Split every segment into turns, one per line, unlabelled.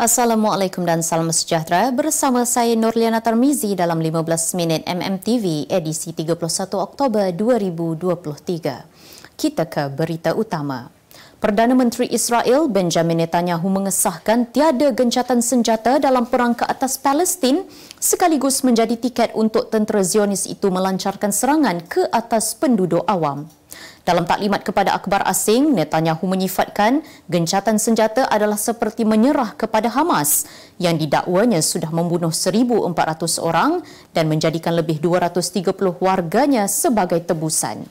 Assalamualaikum dan salam sejahtera. Bersama saya Nurliana Tarmizi dalam 15 minit MMTV edisi 31 Oktober 2023. Kita ke berita utama. Perdana Menteri Israel Benjamin Netanyahu mengesahkan tiada gencatan senjata dalam perang ke atas Palestin sekaligus menjadi tiket untuk tentera Zionis itu melancarkan serangan ke atas penduduk awam. Dalam taklimat kepada akhbar asing, Netanyahu menyifatkan gencatan senjata adalah seperti menyerah kepada Hamas yang didakwanya sudah membunuh 1,400 orang dan menjadikan lebih 230 warganya sebagai tebusan.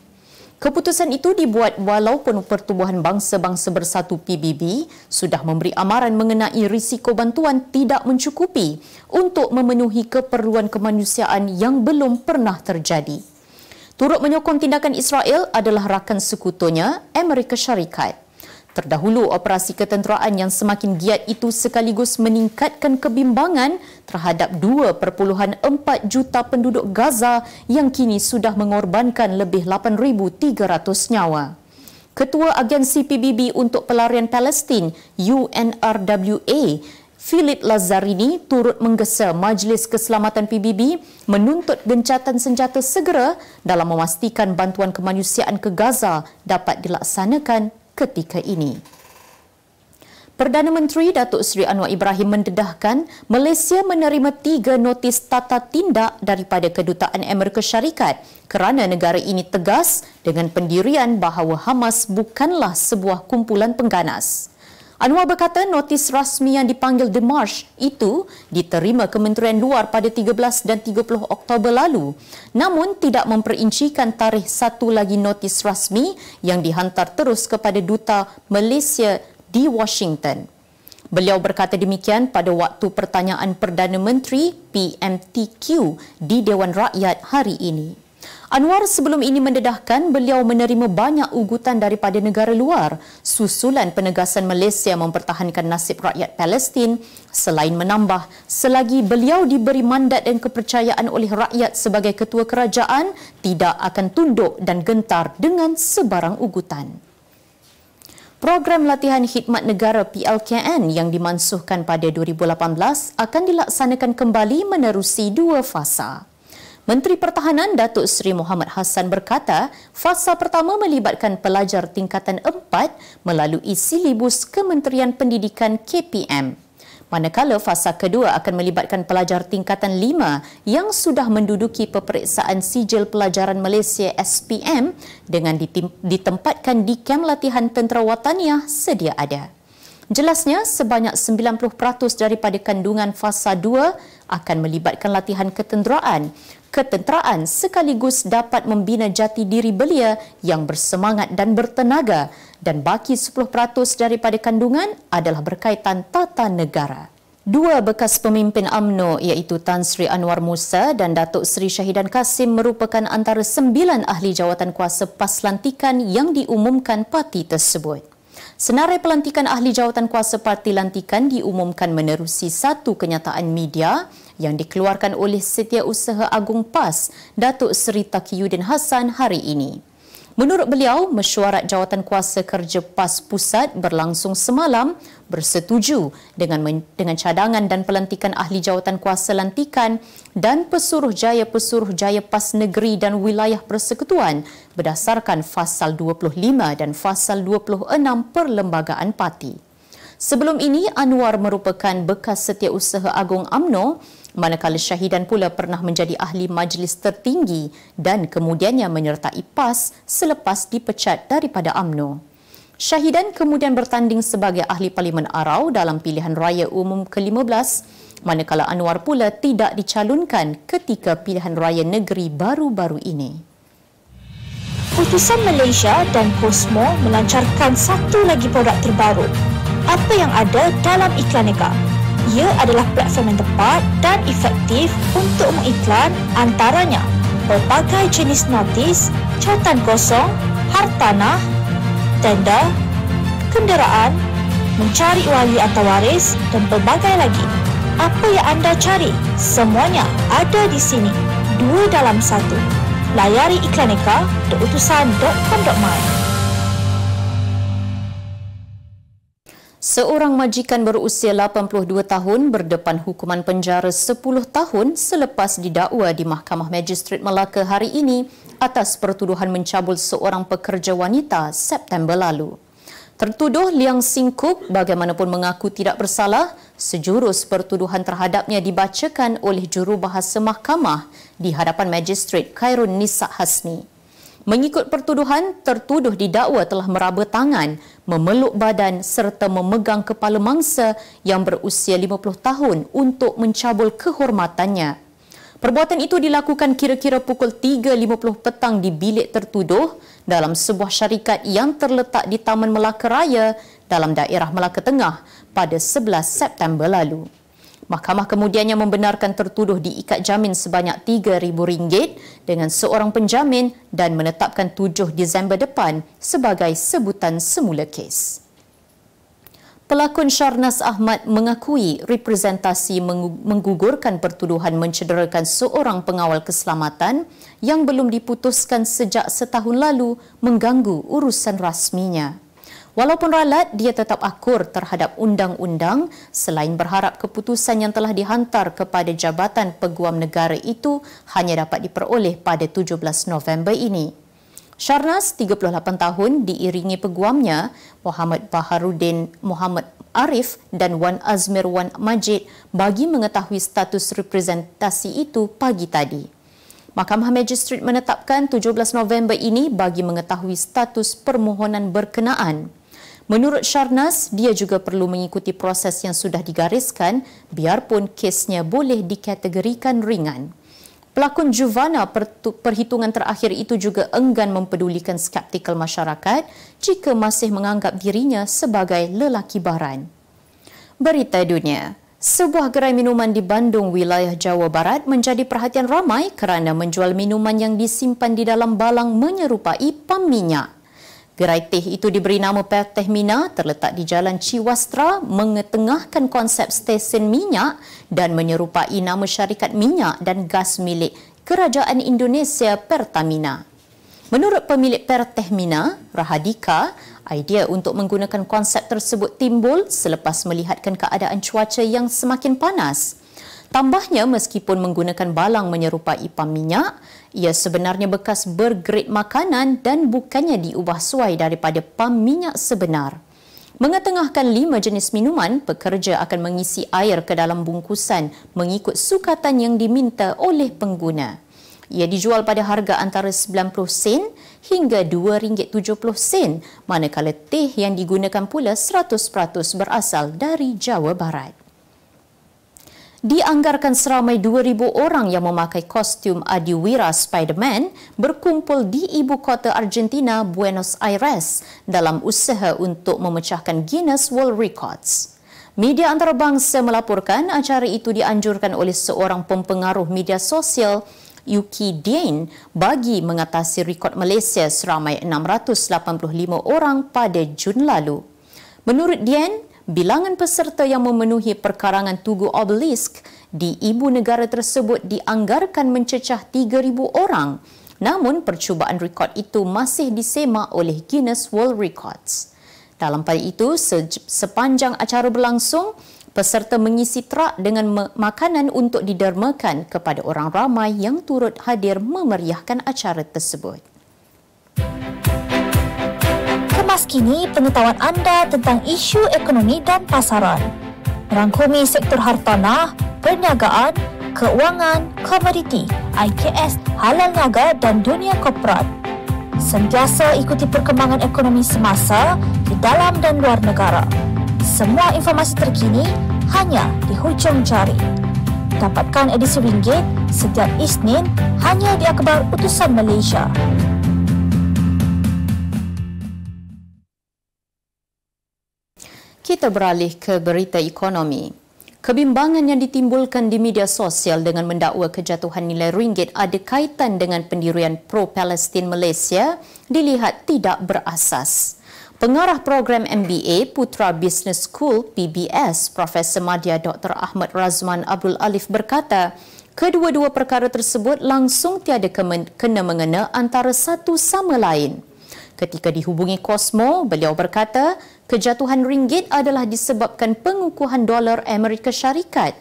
Keputusan itu dibuat walaupun Pertubuhan Bangsa-Bangsa Bersatu PBB sudah memberi amaran mengenai risiko bantuan tidak mencukupi untuk memenuhi keperluan kemanusiaan yang belum pernah terjadi. Turut menyokong tindakan Israel adalah rakan sekutunya, Amerika Syarikat. Terdahulu, operasi ketenteraan yang semakin giat itu sekaligus meningkatkan kebimbangan terhadap 2.4 juta penduduk Gaza yang kini sudah mengorbankan lebih 8,300 nyawa. Ketua Agensi PBB untuk Pelarian Palestin, UNRWA, Philip Lazzarini turut menggesa Majlis Keselamatan PBB menuntut gencatan senjata segera dalam memastikan bantuan kemanusiaan ke Gaza dapat dilaksanakan ketika ini. Perdana Menteri Datuk Seri Anwar Ibrahim mendedahkan Malaysia menerima 3 notis tata tindak daripada Kedutaan Amerika Syarikat kerana negara ini tegas dengan pendirian bahawa Hamas bukanlah sebuah kumpulan pengganas. Anwar berkata notis rasmi yang dipanggil Demarche itu diterima Kementerian Luar pada 13 dan 30 Oktober lalu, namun tidak memperincikan tarikh satu lagi notis rasmi yang dihantar terus kepada Duta Malaysia di Washington. Beliau berkata demikian pada waktu pertanyaan Perdana Menteri PMTQ di Dewan Rakyat hari ini. Anwar sebelum ini mendedahkan beliau menerima banyak ugutan daripada negara luar susulan penegasan Malaysia mempertahankan nasib rakyat Palestin selain menambah selagi beliau diberi mandat dan kepercayaan oleh rakyat sebagai ketua kerajaan tidak akan tunduk dan gentar dengan sebarang ugutan. Program latihan khidmat negara PLKN yang dimansuhkan pada 2018 akan dilaksanakan kembali menerusi 2 fasa. Menteri Pertahanan Datuk Seri Mohamad Hassan berkata, fasa pertama melibatkan pelajar tingkatan 4 melalui silibus Kementerian Pendidikan KPM. Manakala fasa kedua akan melibatkan pelajar tingkatan 5 yang sudah menduduki peperiksaan sijil pelajaran Malaysia SPM dengan ditempatkan di kem latihan tentera wataniah sedia ada. Jelasnya, sebanyak 90% daripada kandungan fasa 2 akan melibatkan latihan ketenteraan. Ketenteraan sekaligus dapat membina jati diri belia yang bersemangat dan bertenaga dan baki 10% daripada kandungan adalah berkaitan tata negara. 2 bekas pemimpin UMNO iaitu Tan Sri Anwar Musa dan Datuk Seri Syahidan Kasim merupakan antara 9 ahli jawatan kuasa PAS lantikan yang diumumkan parti tersebut. Senarai pelantikan ahli jawatan kuasa parti lantikan diumumkan menerusi satu kenyataan media yang dikeluarkan oleh Setiausaha Agung PAS, Datuk Seri Taqiyuddin Hassan hari ini. Menurut beliau, mesyuarat jawatan kuasa kerja PAS Pusat berlangsung semalam bersetuju dengan cadangan dan pelantikan ahli jawatan kuasa lantikan dan Pesuruhjaya PAS Negeri dan Wilayah Persekutuan berdasarkan Fasal 25 dan Fasal 26 Perlembagaan Parti. Sebelum ini, Anwar merupakan bekas Setiausaha Agung UMNO, manakala Syahidan pula pernah menjadi ahli majlis tertinggi dan kemudiannya menyertai PAS selepas dipecat daripada UMNO. Syahidan kemudian bertanding sebagai ahli Parlimen Arau dalam pilihan raya umum ke-15, manakala Anwar pula tidak dicalonkan ketika pilihan raya negeri baru-baru ini.
Putusan Malaysia dan Cosmo melancarkan satu lagi produk terbaru. Apa yang ada dalam Iklaneka? Ia adalah platform yang tepat dan efektif untuk mengiklan antaranya berbagai jenis notis, catatan kosong, hartanah, tender, kenderaan, mencari wali atau waris dan pelbagai lagi. Apa yang anda cari? Semuanya ada di sini. 2 dalam 1. Layari iklaneka.utusan.com.my.
Seorang majikan berusia 82 tahun berdepan hukuman penjara 10 tahun selepas didakwa di Mahkamah Magistrat Melaka hari ini atas pertuduhan mencabul seorang pekerja wanita September lalu. Tertuduh Liang Singkup bagaimanapun mengaku tidak bersalah, sejurus pertuduhan terhadapnya dibacakan oleh jurubahasa mahkamah di hadapan Magistrat Khairun Nisa Hasni. Mengikut pertuduhan, tertuduh didakwa telah meraba tangan, memeluk badan serta memegang kepala mangsa yang berusia 50 tahun untuk mencabul kehormatannya. Perbuatan itu dilakukan kira-kira pukul 3.50 petang di bilik tertuduh dalam sebuah syarikat yang terletak di Taman Melaka Raya dalam daerah Melaka Tengah pada 11 September lalu. Mahkamah kemudiannya membenarkan tertuduh diikat jamin sebanyak RM3,000 dengan seorang penjamin dan menetapkan 7 Disember depan sebagai sebutan semula kes. Pelakon Sharnas Ahmad mengakui representasi menggugurkan pertuduhan mencederakan seorang pengawal keselamatan yang belum diputuskan sejak setahun lalu mengganggu urusan rasminya. Walaupun ralat, dia tetap akur terhadap undang-undang selain berharap keputusan yang telah dihantar kepada Jabatan Peguam Negara itu hanya dapat diperoleh pada 17 November ini. Sharnas, 38 tahun, diiringi peguamnya Muhammad Baharuddin Muhammad Arif dan Wan Azmir Wan Majid bagi mengetahui status representasi itu pagi tadi. Mahkamah Magistrat menetapkan 17 November ini bagi mengetahui status permohonan berkenaan. Menurut Sharnas, dia juga perlu mengikuti proses yang sudah digariskan biarpun kesnya boleh dikategorikan ringan. Pelakon Juvana perhitungan terakhir itu juga enggan mempedulikan skeptikal masyarakat jika masih menganggap dirinya sebagai lelaki baran. Berita dunia. Sebuah gerai minuman di Bandung, wilayah Jawa Barat menjadi perhatian ramai kerana menjual minuman yang disimpan di dalam balang menyerupai pam minyak. Gerai teh itu diberi nama Pertamina, terletak di Jalan Ciwastra, mengetengahkan konsep stesen minyak dan menyerupai nama syarikat minyak dan gas milik Kerajaan Indonesia Pertamina. Menurut pemilik Pertamina, Rahadika, idea untuk menggunakan konsep tersebut timbul selepas melihatkan keadaan cuaca yang semakin panas. Tambahnya, meskipun menggunakan balang menyerupai pam minyak, ia sebenarnya bekas bergrade makanan dan bukannya diubah suai daripada pam minyak sebenar. Mengetengahkan 5 jenis minuman, pekerja akan mengisi air ke dalam bungkusan mengikut sukatan yang diminta oleh pengguna. Ia dijual pada harga antara 90 sen hingga RM2.70, manakala teh yang digunakan pula 100% berasal dari Jawa Barat. Dianggarkan seramai 2,000 orang yang memakai kostum adiwira Spiderman berkumpul di ibu kota Argentina, Buenos Aires, dalam usaha untuk memecahkan Guinness World Records. Media antarabangsa melaporkan acara itu dianjurkan oleh seorang pempengaruh media sosial, Yuki Dian, bagi mengatasi rekod Malaysia seramai 685 orang pada Jun lalu. Menurut Dian, bilangan peserta yang memenuhi perkarangan Tugu Obelisk di ibu negara tersebut dianggarkan mencecah 3,000 orang. Namun, percubaan rekod itu masih disemak oleh Guinness World Records. Dalam pada itu, sepanjang acara berlangsung, peserta mengisi trak dengan makanan untuk didermakan kepada orang ramai yang turut hadir memeriahkan acara tersebut.
Kemas kini pengetahuan anda tentang isu ekonomi dan pasaran. Merangkumi sektor hartanah, perniagaan, keuangan, komoditi, IKS, halal niaga dan dunia korporat. Sentiasa ikuti perkembangan ekonomi semasa di dalam dan luar negara. Semua informasi terkini hanya di hujung jari. Dapatkan edisi ringgit setiap Isnin hanya di Akhbar Utusan Malaysia.
Kita beralih ke berita ekonomi. Kebimbangan yang ditimbulkan di media sosial dengan mendakwa kejatuhan nilai ringgit ada kaitan dengan pendirian pro-Palestin Malaysia dilihat tidak berasas. Pengarah program MBA Putra Business School PBS, Profesor Madya Dr. Ahmad Razman Abdul Alif berkata, kedua-dua perkara tersebut langsung tiada kena-mengena antara satu sama lain. Ketika dihubungi Cosmo, beliau berkata, kejatuhan ringgit adalah disebabkan pengukuhan dolar Amerika Syarikat.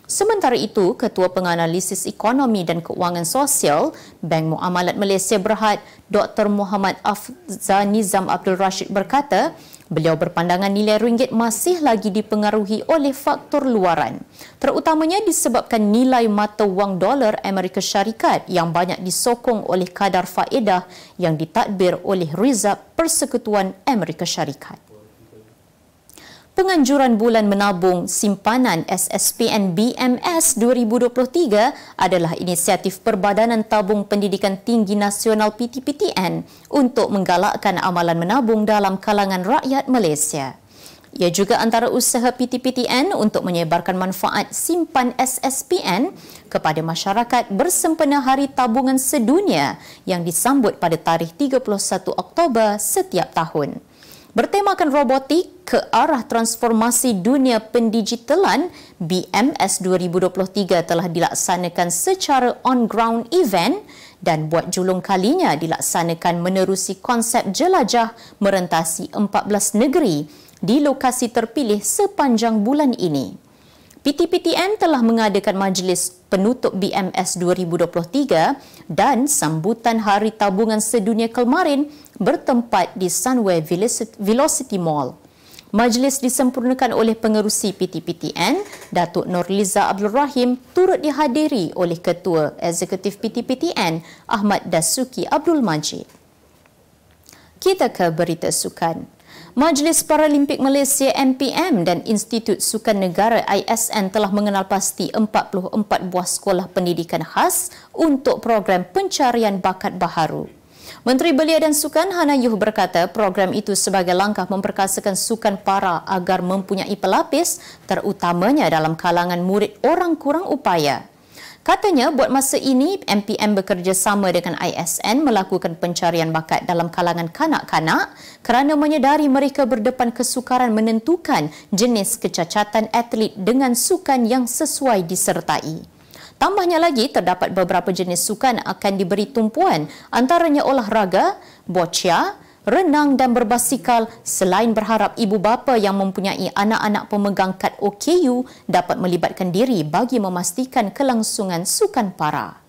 Sementara itu, Ketua Penganalisis Ekonomi dan Keuangan Sosial Bank Muamalat Malaysia Berhad, Dr. Muhammad Afzal Nizam Abdul Rashid berkata, beliau berpandangan nilai ringgit masih lagi dipengaruhi oleh faktor luaran, terutamanya disebabkan nilai mata wang dolar Amerika Syarikat yang banyak disokong oleh kadar faedah yang ditadbir oleh Rizab Persekutuan Amerika Syarikat. Penganjuran bulan menabung simpanan SSPN BMS 2023 adalah inisiatif Perbadanan Tabung Pendidikan Tinggi Nasional PTPTN untuk menggalakkan amalan menabung dalam kalangan rakyat Malaysia. Ia juga antara usaha PTPTN untuk menyebarkan manfaat simpan SSPN kepada masyarakat bersempena Hari Tabungan Sedunia yang disambut pada tarikh 31 Oktober setiap tahun. Bertemakan robotik ke arah transformasi dunia pendigitalan, BMS 2023 telah dilaksanakan secara on-ground event dan buat julung kalinya dilaksanakan menerusi konsep jelajah merentasi 14 negeri di lokasi terpilih sepanjang bulan ini. PTPTN telah mengadakan majlis penutup BMS 2023 dan sambutan Hari Tabungan Sedunia kemarin bertempat di Sunway Velocity Mall. Majlis disempurnakan oleh pengerusi PTPTN, Datuk Nurliza Abdul Rahim, turut dihadiri oleh Ketua Eksekutif PTPTN, Ahmad Dasuki Abdul Majid. Kita ke berita sukan. Majlis Paralimpik Malaysia MPM dan Institut Sukan Negara ISN telah mengenal pasti 44 buah sekolah pendidikan khas untuk program pencarian bakat baharu. Menteri Belia dan Sukan Hana Yuh berkata program itu sebagai langkah memperkasakan sukan para agar mempunyai pelapis terutamanya dalam kalangan murid orang kurang upaya. Katanya, buat masa ini, MPM bekerjasama dengan ISN melakukan pencarian bakat dalam kalangan kanak-kanak kerana menyedari mereka berdepan kesukaran menentukan jenis kecacatan atlet dengan sukan yang sesuai disertai. Tambahnya lagi, terdapat beberapa jenis sukan akan diberi tumpuan, antaranya olahraga, boccia, renang dan berbasikal, selain berharap ibu bapa yang mempunyai anak-anak pemegang kad OKU dapat melibatkan diri bagi memastikan kelangsungan sukan para.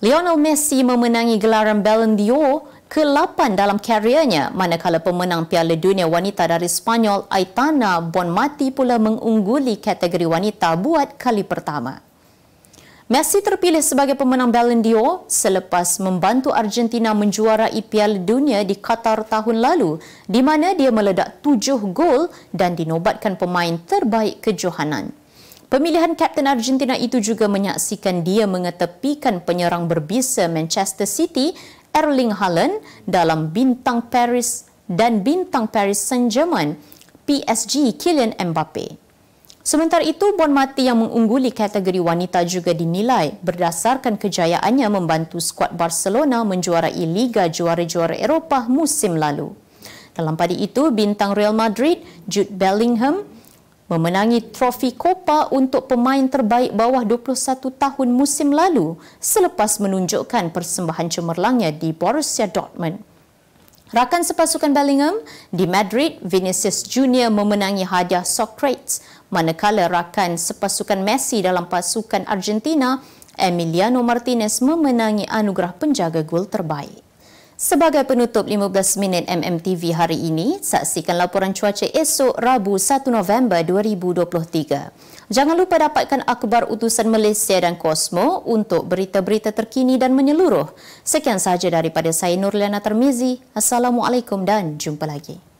Lionel Messi memenangi gelaran Ballon d'Or ke-8 dalam kariernya, manakala pemenang Piala Dunia Wanita dari Spanyol Aitana Bonmati pula mengungguli kategori wanita buat kali pertama. Messi terpilih sebagai pemenang Ballon d'Or selepas membantu Argentina menjuarai Piala Dunia di Qatar tahun lalu, di mana dia meledak 7 gol dan dinobatkan pemain terbaik kejohanan. Pemilihan Kapten Argentina itu juga menyaksikan dia mengetepikan penyerang berbisa Manchester City, Erling Haaland, dalam bintang Paris Saint-Germain, PSG Kylian Mbappe. Sementara itu, Bonmati yang mengungguli kategori wanita juga dinilai berdasarkan kejayaannya membantu skuad Barcelona menjuarai Liga Juara-Juara Eropah musim lalu. Dalam pada itu, bintang Real Madrid, Jude Bellingham, memenangi trofi Copa untuk pemain terbaik bawah 21 tahun musim lalu selepas menunjukkan persembahan cemerlangnya di Borussia Dortmund. Rakan sepasukan Bellingham di Madrid, Vinicius Junior memenangi hadiah Socrates, manakala rakan sepasukan Messi dalam pasukan Argentina, Emiliano Martinez memenangi anugerah penjaga gol terbaik. Sebagai penutup 15 minit MMTV hari ini, saksikan laporan cuaca esok Rabu 1 November 2023. Jangan lupa dapatkan akhbar utusan Malaysia dan Kosmo untuk berita-berita terkini dan menyeluruh. Sekian sahaja daripada saya Nurliana Tarmizi. Assalamualaikum dan jumpa lagi.